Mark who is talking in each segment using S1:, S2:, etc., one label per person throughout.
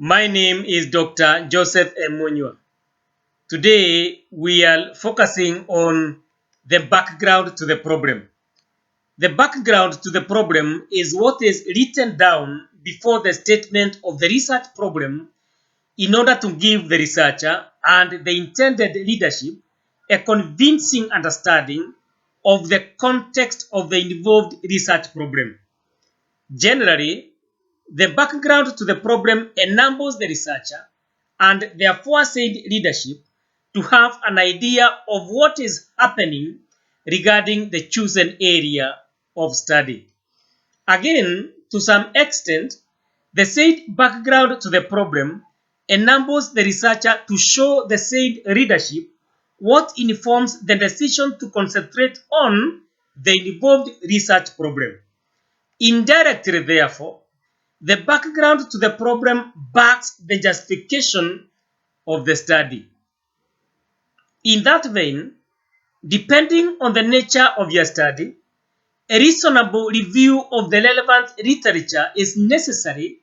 S1: My name is Dr. Joseph Munyua. Today we are focusing on the background to the problem. The background to the problem is what is written down before the statement of the research problem in order to give the researcher and the intended leadership a convincing understanding of the context of the involved research problem. Generally, the background to the problem enables the researcher and the aforesaid leadership to have an idea of what is happening regarding the chosen area of study. Again, to some extent, the said background to the problem enables the researcher to show the said readership what informs the decision to concentrate on the involved research problem. Indirectly, therefore, the background to the problem backs the justification of the study. In that vein, depending on the nature of your study, a reasonable review of the relevant literature is necessary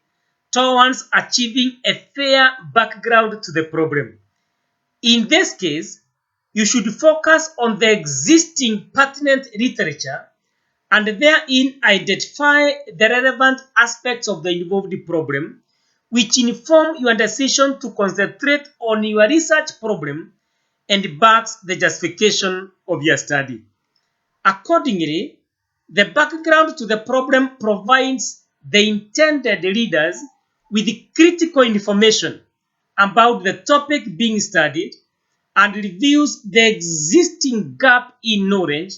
S1: towards achieving a fair background to the problem. In this case, you should focus on the existing pertinent literature and therein identify the relevant aspects of the involved problem which inform your decision to concentrate on your research problem and backs the justification of your study. Accordingly, the background to the problem provides the intended readers with critical information about the topic being studied and reveals the existing gap in knowledge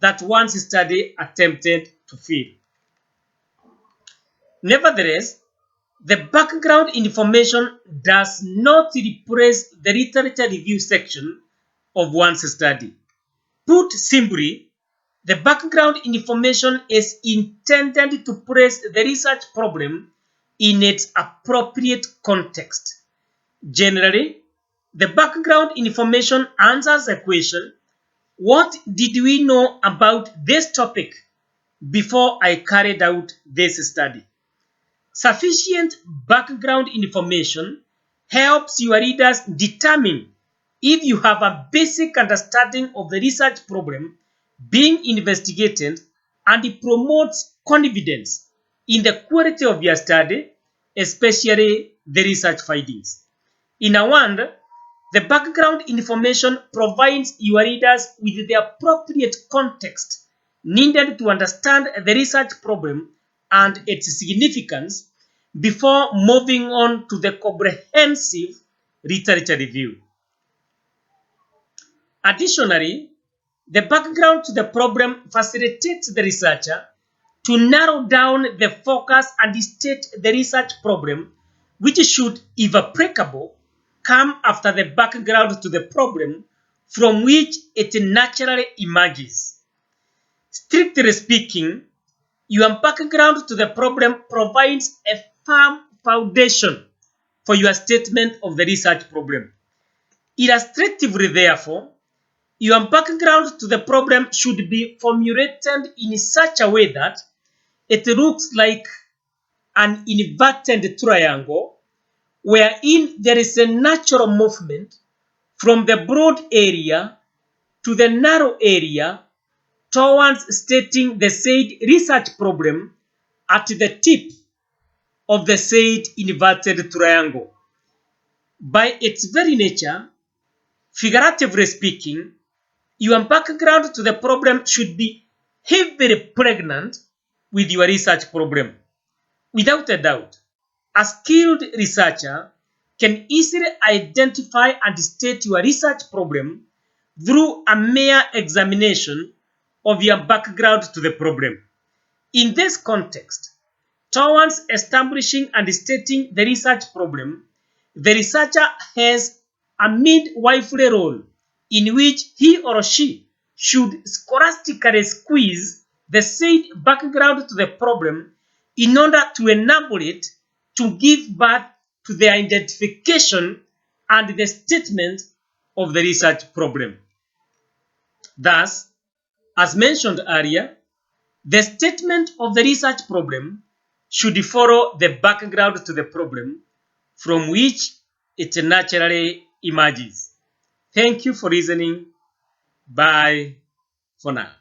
S1: that one's study attempted to fill. Nevertheless, the background information does not replace the literature review section of one's study. Put simply, the background information is intended to place the research problem in its appropriate context. Generally, the background information answers the question, what did we know about this topic before I carried out this study? Sufficient background information helps your readers determine if you have a basic understanding of the research problem being investigated, and it promotes confidence in the quality of your study, especially the research findings. In a word, the background information provides your readers with the appropriate context needed to understand the research problem and its significance before moving on to the comprehensive literature review. Additionally, the background to the problem facilitates the researcher to narrow down the focus and state the research problem which should, if applicable, come after the background to the problem from which it naturally emerges. Strictly speaking, your background to the problem provides a firm foundation for your statement of the research problem. Illustratively, therefore, your background to the problem should be formulated in such a way that it looks like an inverted triangle wherein there is a natural movement from the broad area to the narrow area towards stating the said research problem at the tip of the said inverted triangle. By its very nature, figuratively speaking, your background to the problem should be heavily pregnant with your research problem. Without a doubt, a skilled researcher can easily identify and state your research problem through a mere examination of your background to the problem. In this context, towards establishing and stating the research problem, the researcher has a midwifery role in which he or she should scholastically squeeze the said background to the problem in order to enable it to give birth to the identification and the statement of the research problem. Thus, as mentioned earlier, the statement of the research problem should follow the background to the problem from which it naturally emerges. Thank you for listening. Bye for now.